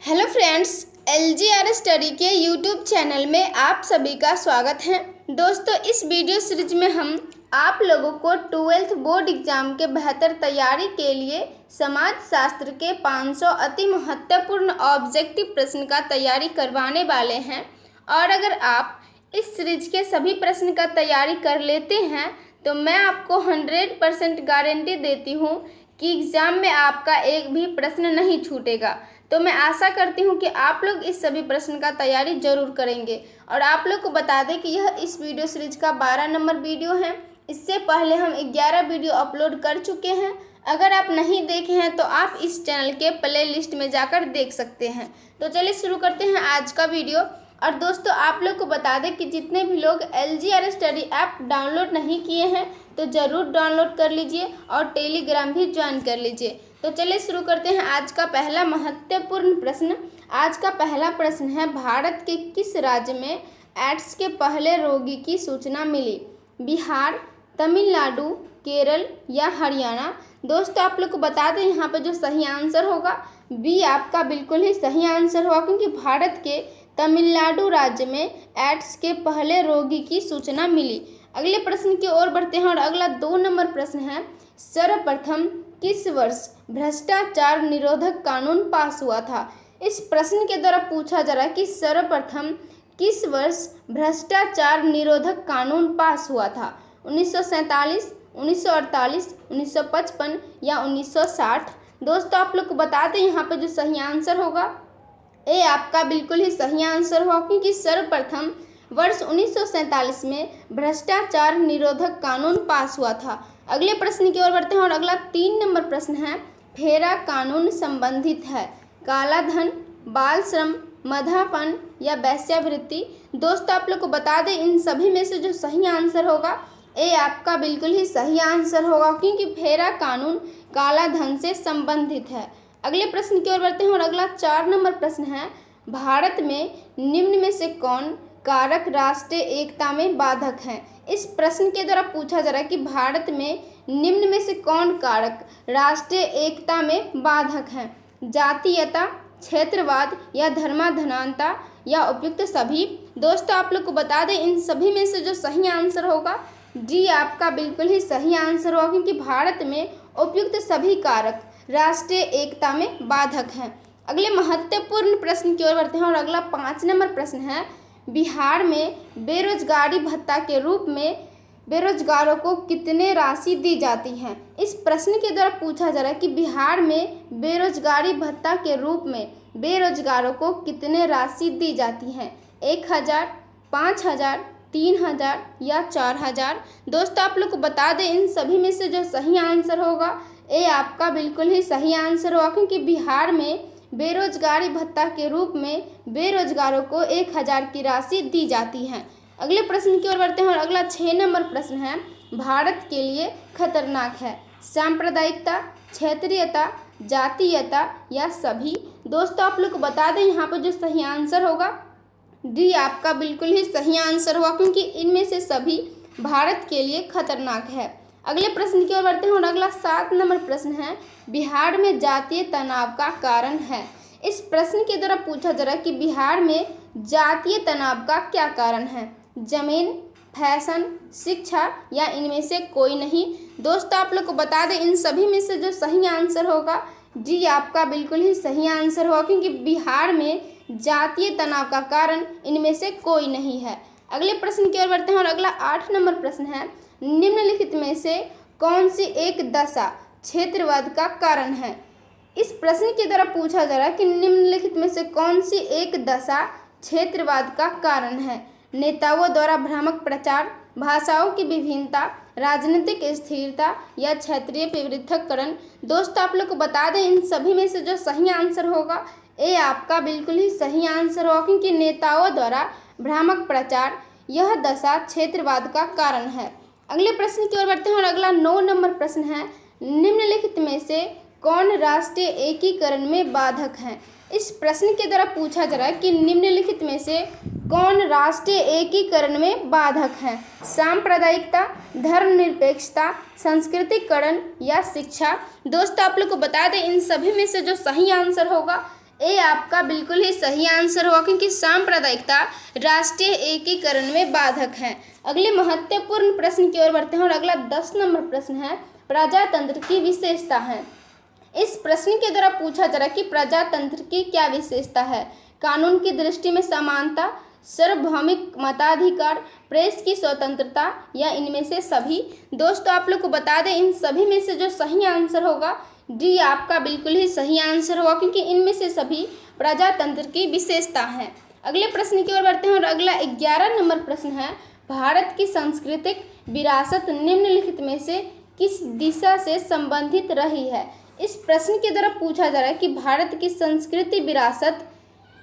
Hello friends, LGR study के YouTube channel में आप सभी का स्वागत है। दोस्तों, इस वीडियो सीरीज में हम आप लोगों को 12th बोर्ड एग्जाम के बेहतर तैयारी के लिए समाज शास्त्र के 500 अति महत्वपूर्ण ऑब्जेक्टिव प्रश्न का तैयारी करवाने वाले हैं। और अगर आप इस सीरीज के सभी प्रश्न का तैयारी कर लेते हैं तो मैं आपको 100% गारंटी देती हूँ कि एग्ज़ाम में आपका एक भी प्रश्न नहीं छूटेगा। तो मैं आशा करती हूँ कि आप लोग इस सभी प्रश्न का तैयारी जरूर करेंगे। और आप लोग को बता दें कि यह इस वीडियो सीरीज का 12 नंबर वीडियो है। इससे पहले हम 11 वीडियो अपलोड कर चुके हैं। अगर आप नहीं देखे हैं तो आप इस चैनल के प्ले लिस्ट में जाकर देख सकते हैं। तो चलिए शुरू करते हैं आज का वीडियो। और दोस्तों, आप लोग को बता दें कि जितने भी लोग LGR स्टडी ऐप डाउनलोड नहीं किए हैं तो ज़रूर डाउनलोड कर लीजिए और टेलीग्राम भी ज्वाइन कर लीजिए। तो चलिए शुरू करते हैं आज का पहला महत्वपूर्ण प्रश्न। आज का पहला प्रश्न है, भारत के किस राज्य में एड्स के पहले रोगी की सूचना मिली? बिहार, तमिलनाडु, केरल या हरियाणा? दोस्तों, आप लोग को बता दें यहाँ पे जो सही आंसर होगा बी आपका बिल्कुल ही सही आंसर होगा, क्योंकि भारत के तमिलनाडु राज्य में एड्स के पहले रोगी की सूचना मिली। अगले प्रश्न की ओर बढ़ते हैं और अगला 2 नंबर प्रश्न है, सर्वप्रथम किस वर्ष भ्रष्टाचार निरोधक कानून पास हुआ था? इस प्रश्न के द्वारा पूछा जा रहा है कि सर्वप्रथम किस वर्ष भ्रष्टाचार निरोधक कानून पास हुआ था? 1947, 1948, 1955 या 1960? दोस्तों, आप लोग को बता दें यहाँ पे जो सही आंसर होगा ए आपका बिल्कुल ही सही आंसर होगा, क्योंकि सर्वप्रथम वर्ष 1947 में भ्रष्टाचार निरोधक कानून पास हुआ था। अगले प्रश्न की ओर बढ़ते हैं और अगला 3 नंबर प्रश्न है, फेरा कानून संबंधित है काला धन, बाल श्रम, मधापन या वेश्यावृत्ति? दोस्तों, आप लोग को बता दें इन सभी में से जो सही आंसर होगा ए आपका बिल्कुल ही सही आंसर होगा, क्योंकि फेरा कानून काला धन से संबंधित है। अगले प्रश्न की ओर बढ़ते हैं और अगला 4 नंबर प्रश्न है, भारत में निम्न में से कौन कारक राष्ट्रीय एकता में बाधक हैं? इस प्रश्न के द्वारा पूछा जा रहा है कि भारत में निम्न में से कौन कारक राष्ट्रीय एकता में बाधक हैं? जातीयता, क्षेत्रवाद या धर्माधनानता या उपयुक्त सभी? दोस्तों, आप लोग को बता दें इन सभी में से जो सही आंसर होगा डी आपका बिल्कुल ही सही आंसर होगा, क्योंकि भारत में उपयुक्त सभी कारक राष्ट्रीय एकता में बाधक हैं। अगले महत्वपूर्ण प्रश्न की ओर बढ़ते हैं और अगला 5 नंबर प्रश्न है, बिहार में बेरोजगारी भत्ता के रूप में बेरोजगारों को कितने राशि दी जाती है? इस प्रश्न के द्वारा पूछा जा रहा है कि बिहार में बेरोजगारी भत्ता के रूप में बेरोजगारों को कितने राशि दी जाती है? 1000, 5000, 3000 या 4000? दोस्तों, आप लोग को बता दें इन सभी में से जो सही आंसर होगा ए आपका बिल्कुल ही सही आंसर होगा, क्योंकि बिहार में बेरोजगारी भत्ता के रूप में बेरोजगारों को 1000 की राशि दी जाती है। अगले प्रश्न की ओर बढ़ते हैं और अगला 6 नंबर प्रश्न है, भारत के लिए खतरनाक है सांप्रदायिकता, क्षेत्रीयता, जातीयता या सभी? दोस्तों, आप लोग को बता दें यहाँ पर जो सही आंसर होगा डी आपका बिल्कुल ही सही आंसर होगा, क्योंकि इनमें से सभी भारत के लिए खतरनाक है। अगले प्रश्न की ओर बढ़ते हैं और अगला 7 नंबर प्रश्न है, बिहार में जातीय तनाव का कारण है? इस प्रश्न के द्वारा पूछा जा रहा है कि बिहार में जातीय तनाव का क्या कारण है? जमीन, फैशन, शिक्षा या इनमें से कोई नहीं? दोस्तों, आप लोग को बता दें इन सभी में से जो सही आंसर होगा जी आपका बिल्कुल ही सही आंसर होगा, क्योंकि बिहार में जातीय तनाव का कारण इनमें से कोई नहीं है। अगले प्रश्न की ओर बढ़ते हैं और अगला 8 नंबर प्रश्न है, निम्नलिखित में से कौन सी एक दशा क्षेत्रवाद का कारण है? इस प्रश्न के द्वारा पूछा जा रहा है कि निम्नलिखित में से कौन सी एक दशा क्षेत्रवाद का कारण है? नेताओं द्वारा भ्रामक प्रचार, भाषाओं की विभिन्नता, राजनीतिक स्थिरता या क्षेत्रीय पृथक्करण? दोस्तों, आप लोग को बता दें इन सभी में से जो सही आंसर होगा ए आपका बिल्कुल ही सही आंसर होगा, क्योंकि नेताओं द्वारा भ्रामक प्रचार यह दशा क्षेत्रवाद का कारण है। अगले प्रश्न की ओर बढ़ते हैं और अगला 9 नंबर प्रश्न है, निम्नलिखित में से कौन राष्ट्रीय एकीकरण में बाधक है? इस प्रश्न के द्वारा पूछा जा रहा है कि निम्नलिखित में से कौन राष्ट्रीय एकीकरण में बाधक है? सांप्रदायिकता, धर्मनिरपेक्षता, सांस्कृतिकरण या शिक्षा? दोस्तों, आप लोग को बता दें इन सभी में से जो सही आंसर होगा ए आपका बिल्कुल ही सही आंसर होगा, क्योंकि सांप्रदायिकता राष्ट्रीय एकीकरण में बाधक है। अगले महत्वपूर्ण प्रश्न की ओर बढ़ते हैं और अगला 10 नंबर प्रश्न है, प्रजातंत्र की विशेषता है। इस प्रश्न के द्वारा पूछा जा रहा है कि प्रजातंत्र की क्या विशेषता है। कानून की दृष्टि में समानता, सार्वभौमिक मताधिकार, प्रेस की स्वतंत्रता या इनमें से सभी। दोस्तों आप लोग को बता दें, इन सभी में से जो सही आंसर होगा डी आपका बिल्कुल ही सही आंसर होगा, क्योंकि इनमें से सभी प्रजातंत्र की विशेषता है। अगले प्रश्न की ओर बढ़ते हैं और अगला 11 नंबर प्रश्न है, भारत की सांस्कृतिक विरासत निम्नलिखित में से किस दिशा से संबंधित रही है। इस प्रश्न के द्वारा पूछा जा रहा है कि भारत की संस्कृति विरासत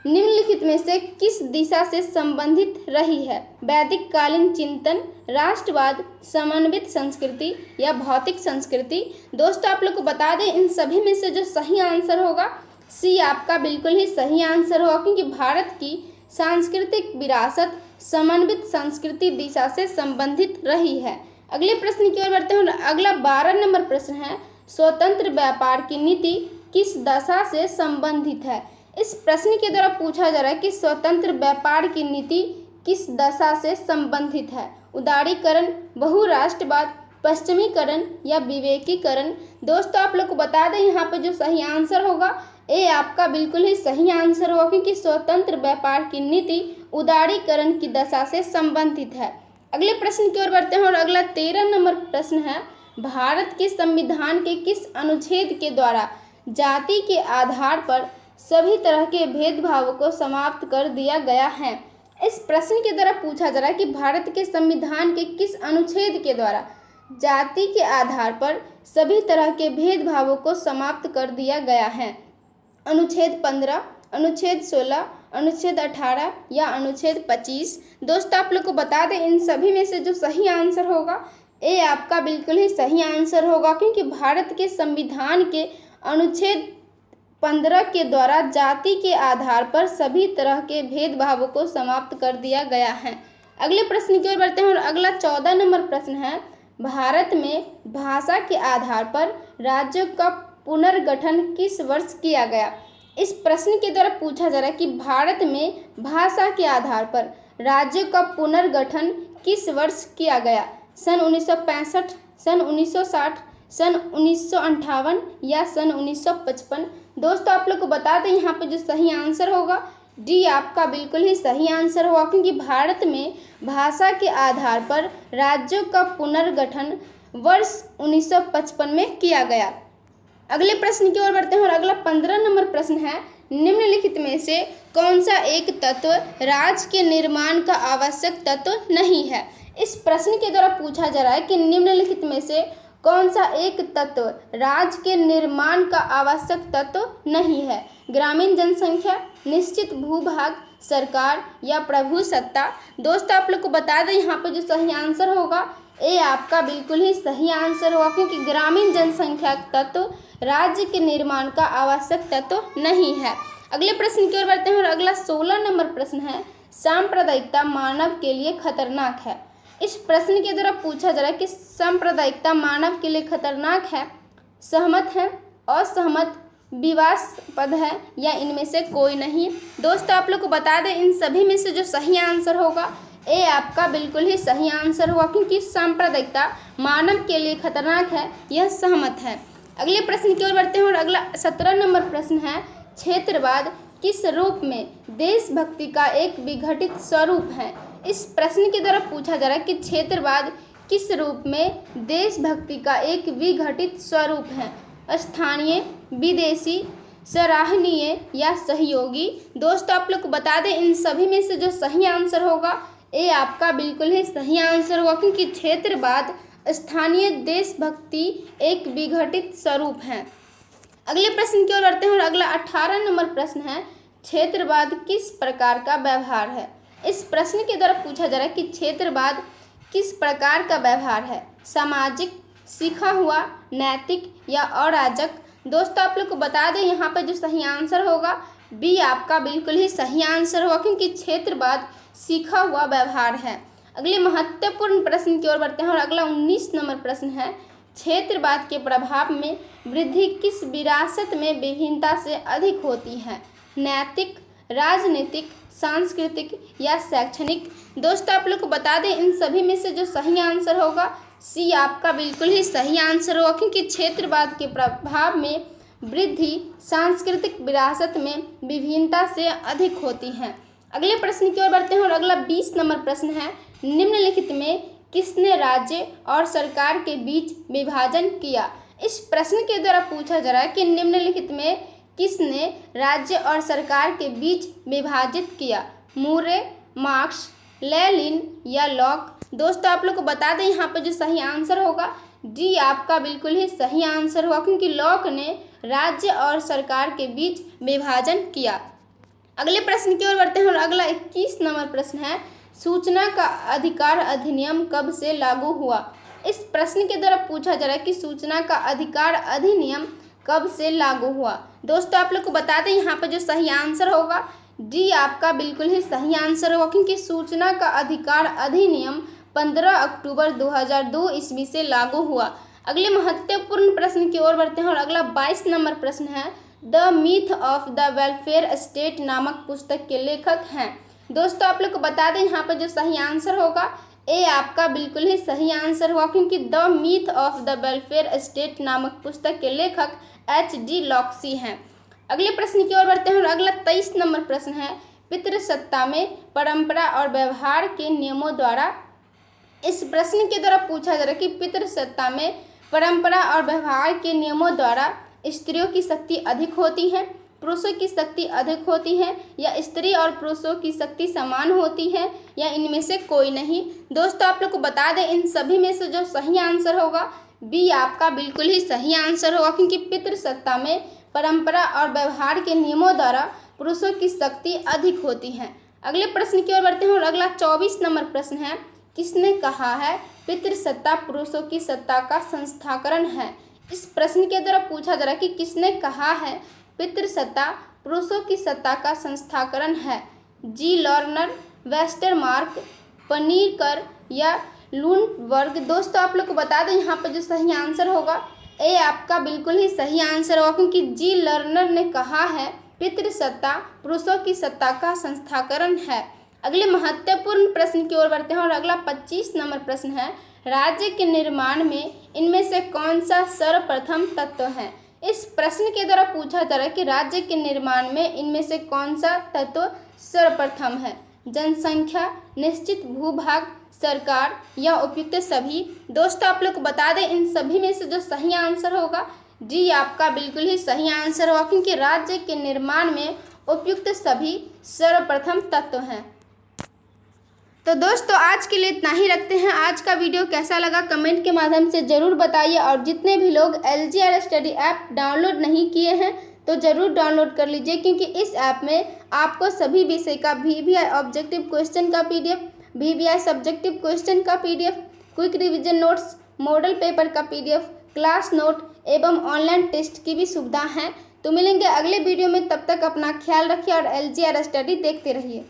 निम्नलिखित में से किस दिशा से संबंधित रही है। वैदिक कालीन चिंतन, राष्ट्रवाद, समन्वित संस्कृति या भौतिक संस्कृति। दोस्तों आप लोग को बता दें, इन सभी में से जो सही आंसर होगा सी आपका बिल्कुल ही सही आंसर होगा, क्योंकि भारत की सांस्कृतिक विरासत समन्वित संस्कृति दिशा से संबंधित रही है। अगले प्रश्न की ओर बढ़ते हैं और अगला 12 नंबर प्रश्न है, स्वतंत्र व्यापार की नीति किस दशा से संबंधित है। इस प्रश्न के द्वारा पूछा जा रहा है कि स्वतंत्र व्यापार की नीति किस दशा से संबंधित है। उदारीकरण, बहुराष्ट्रवाद, पश्चिमीकरण या विवेकीकरण। दोस्तों आप लोग को बता दें, यहाँ पे जो सही आंसर होगा ए आपका बिल्कुल ही सही आंसर होगा, क्योंकि स्वतंत्र व्यापार की नीति उदारीकरण की दशा से संबंधित है। अगले प्रश्न की ओर बढ़ते हैं और अगला 13 नंबर प्रश्न है, भारत के संविधान के किस अनुच्छेद के द्वारा जाति के आधार पर सभी तरह के भेदभाव को समाप्त कर दिया गया है। इस प्रश्न के द्वारा पूछा जा रहा है कि भारत के संविधान के किस अनुच्छेद के द्वारा जाति के आधार पर सभी तरह के भेदभावों को समाप्त कर दिया गया है। अनुच्छेद 15, अनुच्छेद 16, अनुच्छेद 18 या अनुच्छेद 25। दोस्तों आप लोग को बता दें, इन सभी में से जो सही आंसर होगा ए आपका बिल्कुल ही सही आंसर होगा, क्योंकि भारत के संविधान के अनुच्छेद 15 के द्वारा जाति के आधार पर सभी तरह के भेदभावों को समाप्त कर दिया गया है। अगले प्रश्न की ओर बढ़ते हैं और अगला 14 नंबर प्रश्न है, भारत में भाषा के आधार पर राज्यों का पुनर्गठन किस वर्ष किया गया। इस प्रश्न के द्वारा पूछा जा रहा है कि भारत में भाषा के आधार पर राज्यों का पुनर्गठन किस वर्ष किया गया। सन 1965, सन 1960, सन 1958 या सन 1955। दोस्तों आप लोग को बता दें, यहाँ पे जो सही आंसर होगा डी आपका बिल्कुल ही सही आंसर होगा, क्योंकि भारत में भाषा के आधार पर राज्यों का पुनर्गठन वर्ष 1955 में किया गया। अगले प्रश्न की ओर बढ़ते हैं और अगला 15 नंबर प्रश्न है, निम्नलिखित में से कौन सा एक तत्व राज्य के निर्माण का आवश्यक तत्व नहीं है। इस प्रश्न के द्वारा पूछा जा रहा है कि निम्नलिखित में से कौन सा एक तत्व राज्य के निर्माण का आवश्यक तत्व नहीं है। ग्रामीण जनसंख्या, निश्चित भूभाग, सरकार या प्रभुसत्ता। दोस्तों आप लोग को बता दें, यहाँ पर जो सही आंसर होगा ए आपका बिल्कुल ही सही आंसर होगा, क्योंकि ग्रामीण जनसंख्या तत्व राज्य के निर्माण का आवश्यक तत्व नहीं है। अगले प्रश्न की ओर बढ़ते हैं और अगला 16 नंबर प्रश्न है, सांप्रदायिकता मानव के लिए खतरनाक है। इस प्रश्न के द्वारा पूछा जा रहा है कि सांप्रदायिकता मानव के लिए खतरनाक है, सहमत है, असहमत, विवादास्पद है या इनमें से कोई नहीं। दोस्तों आप लोग को बता दें, इन सभी में से जो सही आंसर होगा ए आपका बिल्कुल ही सही आंसर होगा, क्योंकि सांप्रदायिकता मानव के लिए खतरनाक है, यह सहमत है। अगले प्रश्न की ओर बढ़ते हैं और अगला 17 नंबर प्रश्न है, क्षेत्रवाद किस रूप में देशभक्ति का एक विघटित स्वरूप है। इस प्रश्न के द्वारा पूछा जा रहा है कि क्षेत्रवाद किस रूप में देशभक्ति का एक विघटित स्वरूप है। स्थानीय, विदेशी, सराहनीय या सहयोगी। दोस्तों आप लोग को बता दें, इन सभी में से जो सही आंसर होगा ए आपका बिल्कुल ही सही आंसर होगा, क्योंकि क्षेत्रवाद स्थानीय देशभक्ति एक विघटित स्वरूप है। अगले प्रश्न की ओर बढ़ते हैं और अगला 18 नंबर प्रश्न है, क्षेत्रवाद किस प्रकार का व्यवहार है। इस प्रश्न के द्वारा पूछा जा रहा है कि क्षेत्रवाद किस प्रकार का व्यवहार है, सामाजिक, सीखा हुआ, नैतिक या अराजक। दोस्तों आप लोग को बता दें, यहाँ पर जो सही आंसर होगा बी आपका बिल्कुल ही सही आंसर होगा, क्योंकि क्षेत्रवाद सीखा हुआ व्यवहार है। अगले महत्वपूर्ण प्रश्न की ओर बढ़ते हैं और अगला 19 नंबर प्रश्न है, क्षेत्रवाद के प्रभाव में वृद्धि किस विरासत में विभिन्नता से अधिक होती है। नैतिक, राजनीतिक, सांस्कृतिक या शैक्षणिक। दोस्तों आप लोग को बता दें इन सभी में से जो सही आंसर होगा सी आपका बिल्कुल ही सही आंसर होगा, क्योंकि क्षेत्रवाद के प्रभाव में वृद्धि सांस्कृतिक विरासत में विभिन्नता से अधिक होती है। अगले प्रश्न की ओर बढ़ते हैं और अगला 20 नंबर प्रश्न है, निम्नलिखित में किसने राज्य और सरकार के बीच विभाजन किया। इस प्रश्न के द्वारा पूछा जा रहा है कि निम्नलिखित में किसने राज्य और सरकार के बीच विभाजित किया, मूरे, मार्क्स, लेनिन या लॉक। दोस्तों आप लोग को बता दें यहाँ पर जो सही आंसर होगा डी आपका बिल्कुल ही सही आंसर होगा, क्योंकि लॉक ने राज्य और सरकार के बीच विभाजन किया। अगले प्रश्न की ओर बढ़ते हैं और अगला 21 नंबर प्रश्न है, सूचना का अधिकार अधिनियम कब से लागू हुआ। इस प्रश्न के द्वारा पूछा जा रहा है कि सूचना का अधिकार अधिनियम कब से लागू हुआ। दोस्तों आप लोग को बता दें यहाँ पर जो सही आंसर होगा डी आपका बिल्कुल ही सही आंसर होगा, क्योंकि सूचना का अधिकार अधिनियम 15 अक्टूबर 2002 ईस्वी से लागू हुआ। अगले महत्वपूर्ण प्रश्न की ओर बढ़ते हैं और अगला 22 नंबर प्रश्न है, the myth of the welfare state नामक पुस्तक के लेखक हैं। दोस्तों आप लोग को बता दें यहाँ पर जो सही आंसर होगा ए आपका बिल्कुल ही सही आंसर हुआ, क्योंकि the myth of the welfare state नामक पुस्तक के लेखक H.D. लॉक्सी हैं। अगले प्रश्न की ओर बढ़ते हैं और अगला 23 नंबर प्रश्न है, पितृसत्ता में परंपरा और व्यवहार के नियमों द्वारा। इस प्रश्न के द्वारा पूछा जा रहा है कि पितृसत्ता में परंपरा और व्यवहार के नियमों द्वारा स्त्रियों की शक्ति अधिक होती है, पुरुषों की शक्ति अधिक होती है, या स्त्री और पुरुषों की शक्ति समान होती है, या इनमें से कोई नहीं। दोस्तों आप लोग को बता दें इन सभी में से जो सही आंसर होगा बी आपका बिल्कुल ही सही आंसर होगा, क्योंकि पितृसत्ता में परंपरा और व्यवहार के नियमों द्वारा पुरुषों की शक्ति अधिक होती है। अगले प्रश्न की ओर बढ़ते हैं और अगला 24 नंबर प्रश्न है, किसने कहा है पितृसत्ता पुरुषों की सत्ता का संस्थाकरण है। इस प्रश्न के द्वारा पूछा जा रहा है कि किसने कहा है पितृसत्ता पुरुषों की सत्ता का संस्थाकरण है, जी लॉर्नर, वेस्टरमार्क, पनीरकर या लुंडबर्ग। दोस्तों आप लोग को बता दें यहाँ पर जो सही आंसर होगा ए आपका बिल्कुल ही सही आंसर होगा, क्योंकि जी लर्नर ने कहा है पितृसत्ता पुरुषों की सत्ता का संस्थाकरण है। अगले महत्वपूर्ण प्रश्न की ओर बढ़ते हैं और अगला 25 नंबर प्रश्न है, राज्य के निर्माण में इनमें से कौन सा सर्वप्रथम तत्व है। इस प्रश्न के द्वारा पूछा जा रहा है कि राज्य के निर्माण में इनमें से कौन सा तत्व सर्वप्रथम है, जनसंख्या, निश्चित भूभाग, सरकार या उपयुक्त सभी। दोस्तों आप लोग को बता दें इन सभी में से जो सही आंसर होगा डी आपका बिल्कुल ही सही आंसर होगा, क्योंकि राज्य के निर्माण में उपयुक्त सभी सर्वप्रथम तत्व हैं। तो दोस्तों आज के लिए इतना ही रखते हैं। आज का वीडियो कैसा लगा कमेंट के माध्यम से ज़रूर बताइए, और जितने भी लोग LGR स्टडी ऐप डाउनलोड नहीं किए हैं तो ज़रूर डाउनलोड कर लीजिए, क्योंकि इस ऐप में आपको सभी विषय का VVI ऑब्जेक्टिव क्वेश्चन का PDF, VVI सब्जेक्टिव क्वेश्चन का PDF, quick revision notes, model paper का PDF, क्लास नोट एवं ऑनलाइन टेस्ट की भी सुविधा है। तो मिलेंगे अगले वीडियो में, तब तक अपना ख्याल रखिए और LGR स्टडी देखते रहिए।